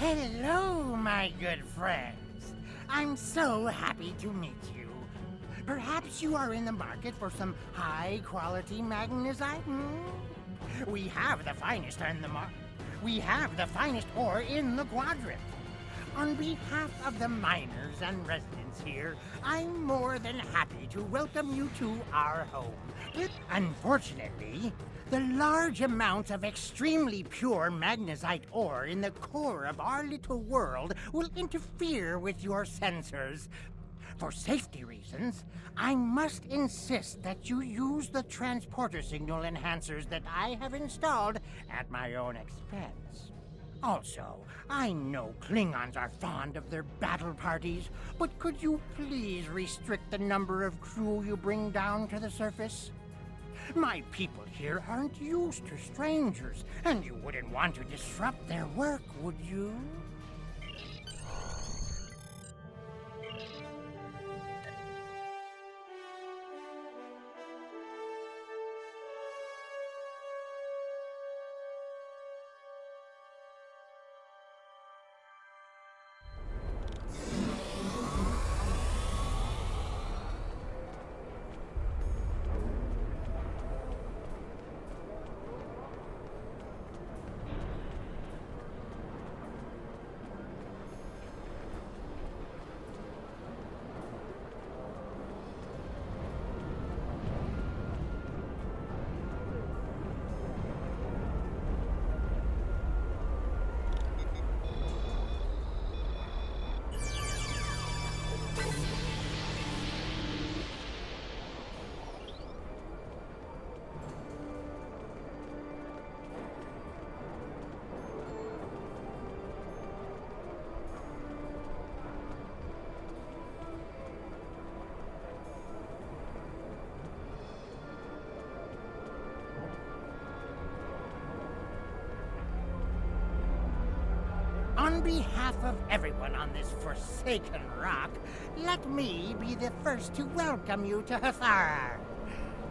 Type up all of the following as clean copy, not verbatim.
Hello, my good friends. I'm so happy to meet you. Perhaps you are in the market for some high-quality magnesite? We have the finest ore in the quadrant. On behalf of the miners and residents here, I'm more than happy to welcome you to our home. Unfortunately, the large amounts of extremely pure magnesite ore in the core of our little world will interfere with your sensors. For safety reasons, I must insist that you use the transporter signal enhancers that I have installed at my own expense. Also, I know Klingons are fond of their battle parties, but could you please restrict the number of crew you bring down to the surface? My people here aren't used to strangers, and you wouldn't want to disrupt their work, would you? On behalf of everyone on this forsaken rock, let me be the first to welcome you to Hathara.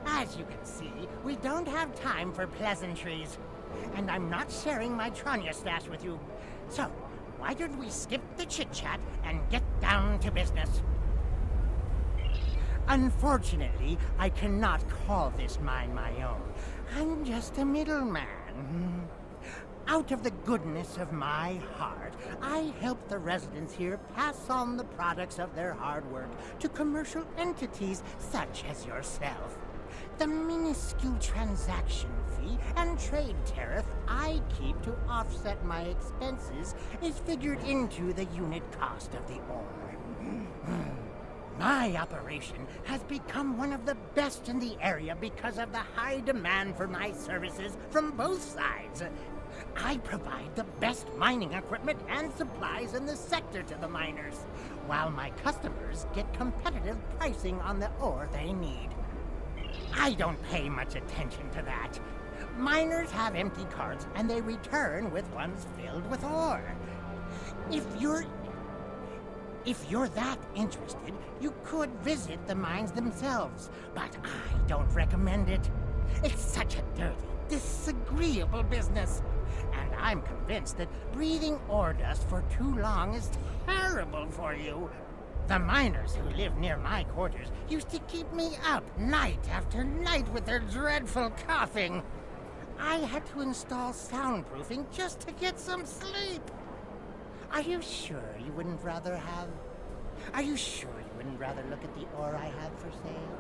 As you can see, we don't have time for pleasantries, and I'm not sharing my Tranya stash with you. So, why don't we skip the chit-chat and get down to business? Unfortunately, I cannot call this mine my own. I'm just a middleman. Out of the goodness of my heart, I help the residents here pass on the products of their hard work to commercial entities such as yourself. The minuscule transaction fee and trade tariff I keep to offset my expenses is figured into the unit cost of the ore. My operation has become one of the best in the area because of the high demand for my services from both sides. I provide the best mining equipment and supplies in the sector to the miners, while my customers get competitive pricing on the ore they need. I don't pay much attention to that. Miners have empty carts and they return with ones filled with ore. If you're that interested, you could visit the mines themselves, but I don't recommend it. It's such a dirty, disagreeable business. And I'm convinced that breathing ore dust for too long is terrible for you. The miners who live near my quarters used to keep me up night after night with their dreadful coughing. I had to install soundproofing just to get some sleep. Are you sure you wouldn't rather look at the ore I have for sale?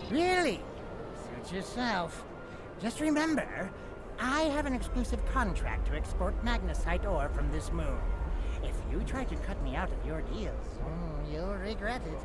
Really? Suit yourself. Just remember, I have an exclusive contract to export magnesite ore from this moon. If you try to cut me out of your deals, you'll regret it.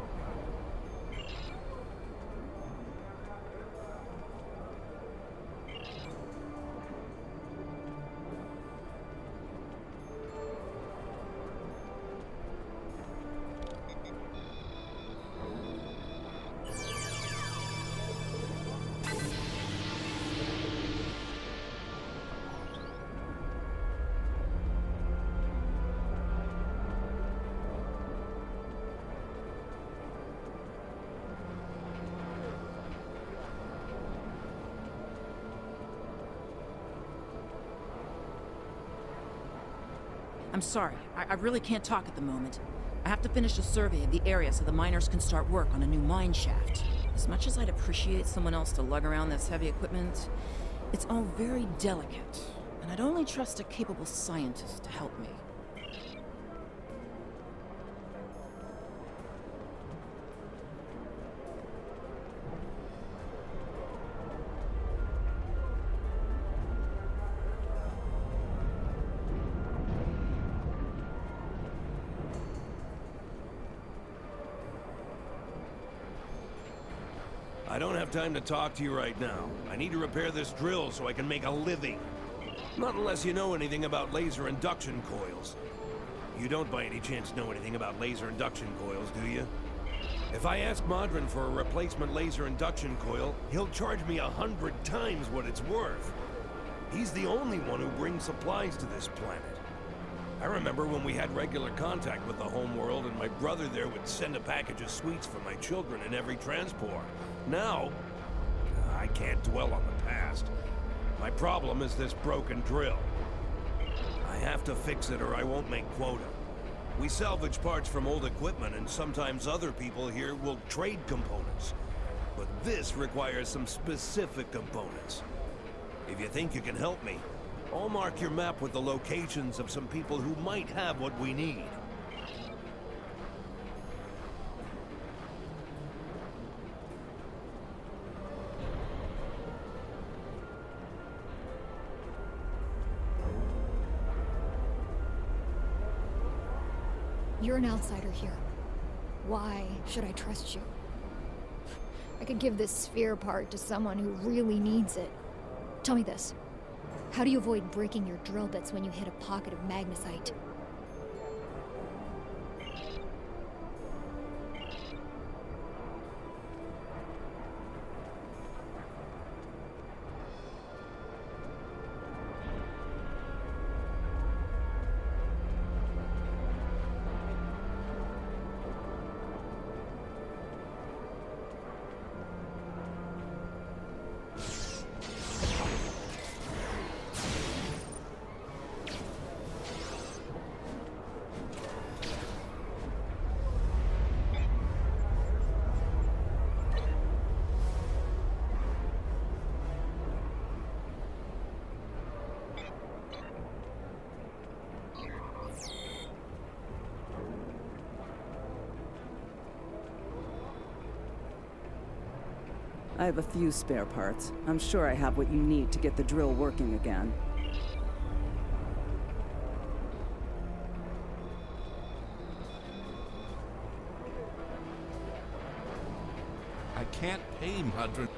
I'm sorry. I really can't talk at the moment. I have to finish a survey of the area so the miners can start work on a new mine shaft. As much as I'd appreciate someone else to lug around this heavy equipment, it's all very delicate, and I'd only trust a capable scientist to help me. I don't have time to talk to you right now. I need to repair this drill so I can make a living. Not unless you know anything about laser induction coils. You don't by any chance know anything about laser induction coils, do you? If I ask Modron for a replacement laser induction coil, he'll charge me 100 times what it's worth. He's the only one who brings supplies to this planet. I remember when we had regular contact with the home world and my brother there would send a package of sweets for my children in every transport. Now, I can't dwell on the past. My problem is this broken drill. I have to fix it or I won't make quota. We salvage parts from old equipment and sometimes other people here will trade components. But this requires some specific components. If you think you can help me, I'll mark your map with the locations of some people who might have what we need. You're an outsider here. Why should I trust you? I could give this sphere part to someone who really needs it. Tell me this. How do you avoid breaking your drill bits when you hit a pocket of magnesite? I have a few spare parts. I'm sure I have what you need to get the drill working again. I can't pay Modron.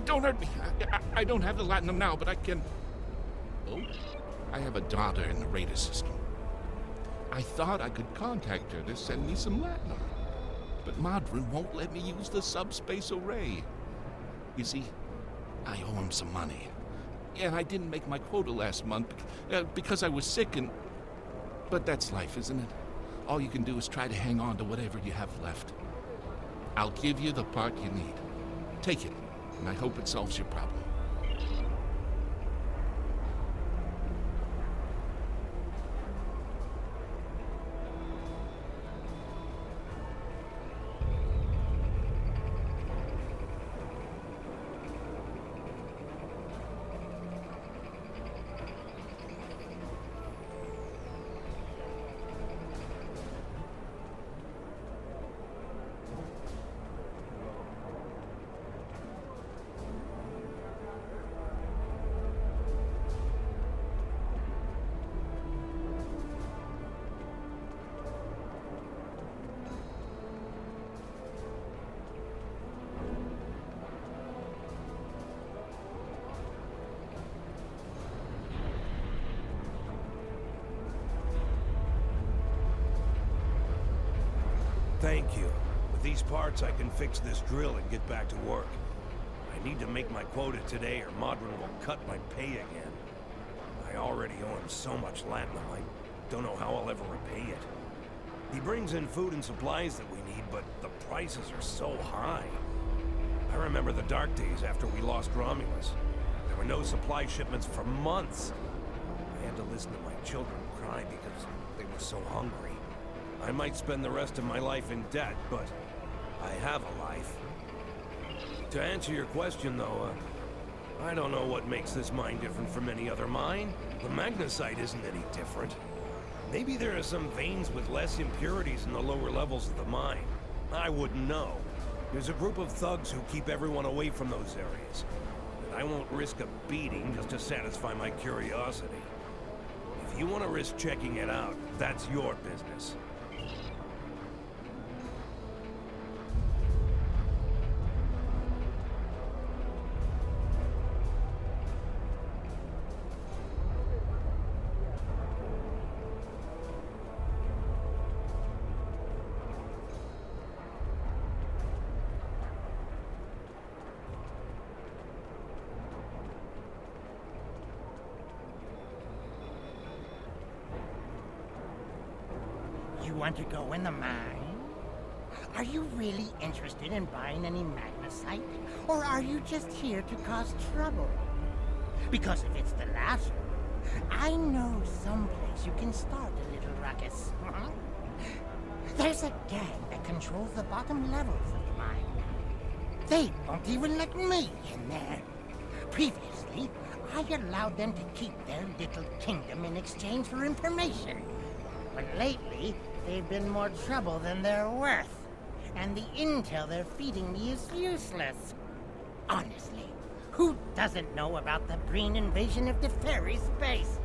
Don't hurt me. I don't have the latinum now, but I can... Oh, I have a daughter in the radar system. I thought I could contact her to send me some latinum, but Modron won't let me use the subspace array. You see, I owe him some money, and I didn't make my quota last month because I was sick and... But that's life, isn't it? All you can do is try to hang on to whatever you have left. I'll give you the part you need. Take it. And I hope it solves your problem. Thank you. With these parts, I can fix this drill and get back to work. I need to make my quota today or Modron will cut my pay again. I already owe him so much latinum, I don't know how I'll ever repay it. He brings in food and supplies that we need, but the prices are so high. I remember the dark days after we lost Romulus. There were no supply shipments for months. I had to listen to my children cry because they were so hungry. I might spend the rest of my life in debt, but I have a life. To answer your question, though, I don't know what makes this mine different from any other mine. The magnesite isn't any different. Maybe there are some veins with less impurities in the lower levels of the mine. I wouldn't know. There's a group of thugs who keep everyone away from those areas. And I won't risk a beating just to satisfy my curiosity. If you want to risk checking it out, that's your business. You want to go in the mine? Are you really interested in buying any magnesite? Or are you just here to cause trouble? Because if it's the latter, I know someplace you can start a little ruckus. There's a gang that controls the bottom levels of the mine. They won't even let me in there. Previously, I allowed them to keep their little kingdom in exchange for information. But lately, they've been more trouble than they're worth. And the intel they're feeding me is useless. Honestly, who doesn't know about the Breen invasion of the fairy space?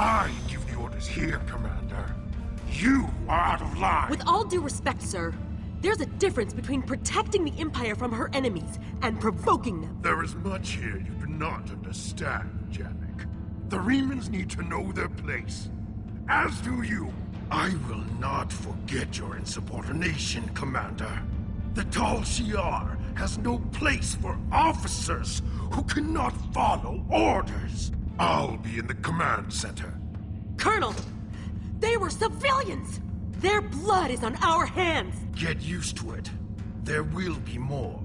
I give the orders here, Commander. You are out of line. With all due respect, sir, there's a difference between protecting the Empire from her enemies and provoking them. There is much here you do not understand, Janek. The Remans need to know their place. As do you. I will not forget your insubordination, Commander. The Tal Shiar has no place for officers who cannot follow orders. I'll be in the command center. Colonel, they were civilians! Their blood is on our hands! Get used to it. There will be more.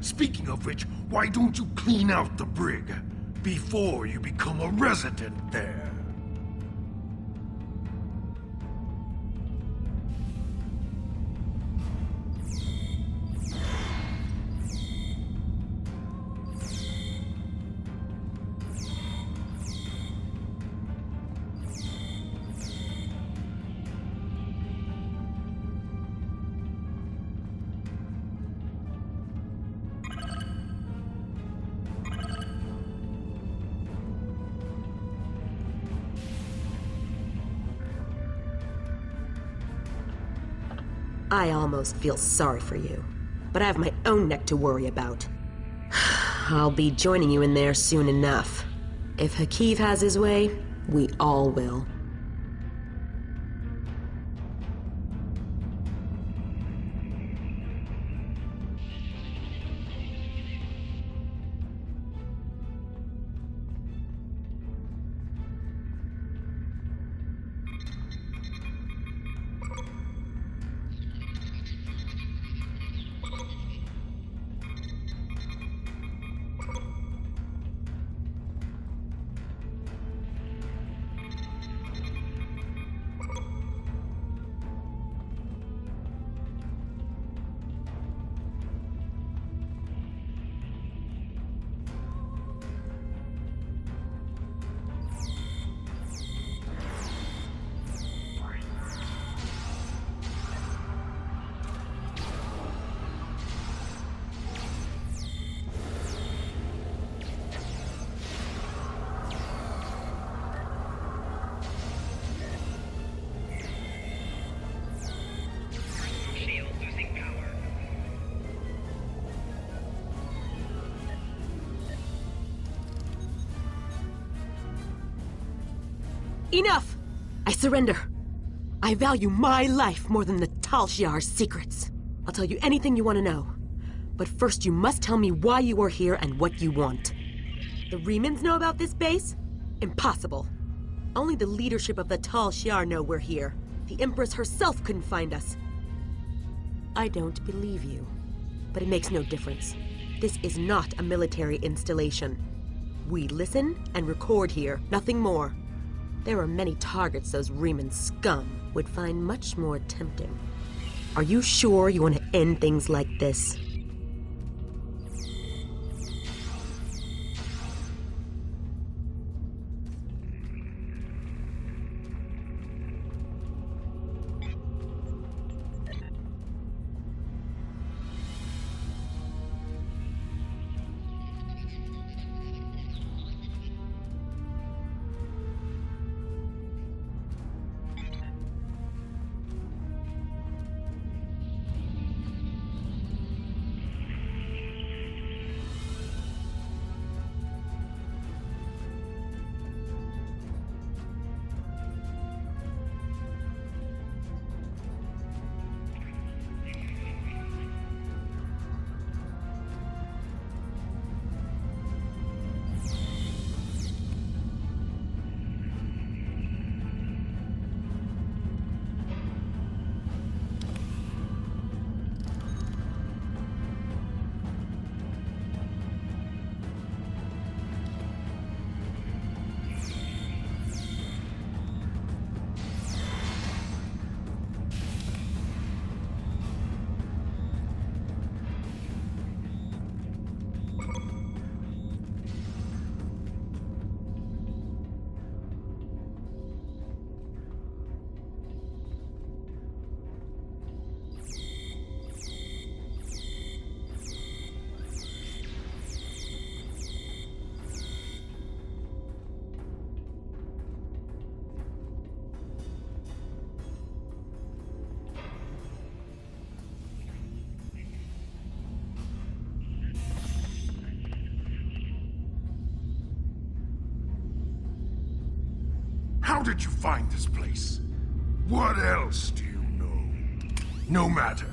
Speaking of which, why don't you clean out the brig before you become a resident there? I almost feel sorry for you, but I have my own neck to worry about. I'll be joining you in there soon enough. If Hakeev has his way, we all will. Enough! I surrender. I value my life more than the Tal Shiar's secrets. I'll tell you anything you want to know. But first you must tell me why you are here and what you want. The Remans know about this base? Impossible. Only the leadership of the Tal Shiar know we're here. The Empress herself couldn't find us. I don't believe you. But it makes no difference. This is not a military installation. We listen and record here, nothing more. There are many targets those Reman scum would find much more tempting. Are you sure you want to end things like this? How did you find this place? What else do you know? No matter.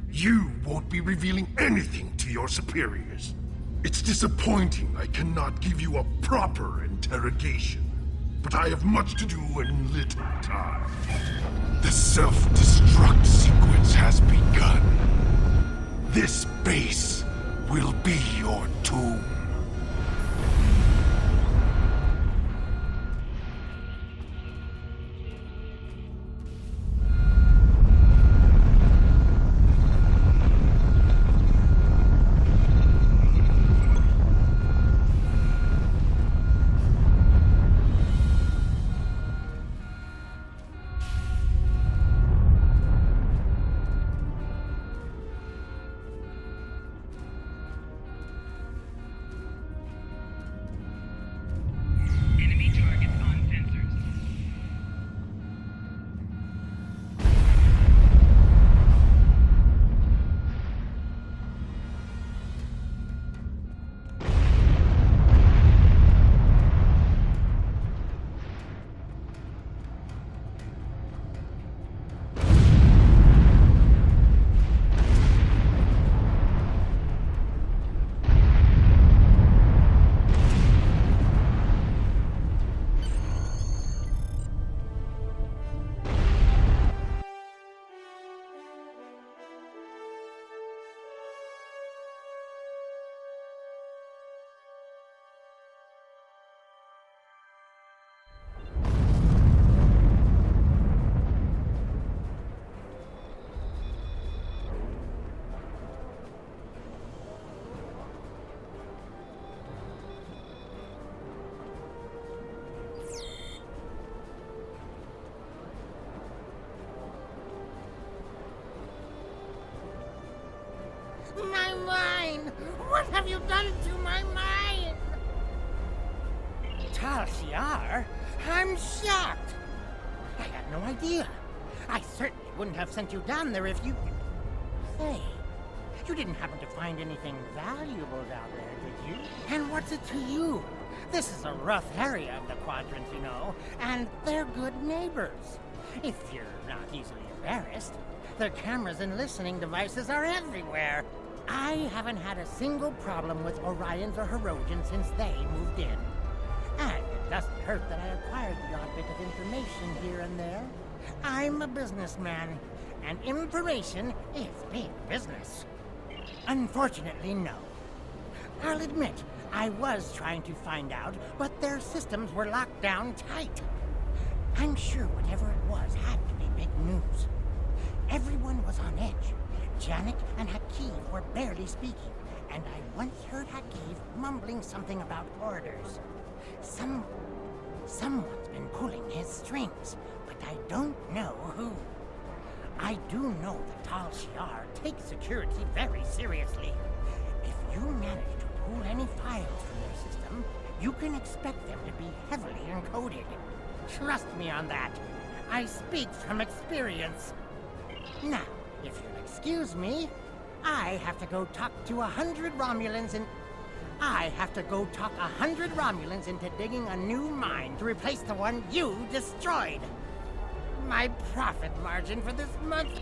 You won't be revealing anything to your superiors. It's disappointing I cannot give you a proper interrogation, but I have much to do and little time. The self-destruct sequence has begun. This base will be your tomb. Enemy targets on sensors. My mind! What have you done to my mind? Tal Shiar? I'm shocked! I had no idea. I certainly wouldn't have sent you down there if you... Say, you didn't happen to find anything valuable down there, did you? And what's it to you? This is a rough area of the Quadrant, you know, and they're good neighbors. If you're not easily embarrassed. Their cameras and listening devices are everywhere. I haven't had a single problem with Orions or Herodians since they moved in. And it doesn't hurt that I acquired the odd bit of information here and there. I'm a businessman, and information is big business. Unfortunately, no. I'll admit, I was trying to find out, but their systems were locked down tight. I'm sure whatever it was had to be big news. Everyone was on edge. Janek and Hakeev were barely speaking, and I once heard Hakeev mumbling something about orders. Someone's been pulling his strings, but I don't know who. I do know that Tal Shiar takes security very seriously. If you manage to pull any files from their system, you can expect them to be heavily encoded. Trust me on that. I speak from experience. Now, if you'll excuse me, I have to go talk to 100 Romulans and... I have to go talk 100 Romulans into digging a new mine to replace the one you destroyed. My profit margin for this month...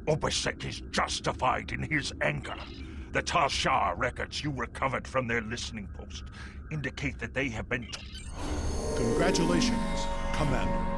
Obasek is justified in his anger. The Tal Shar records you recovered from their listening post indicate that they have been... Congratulations, Commander.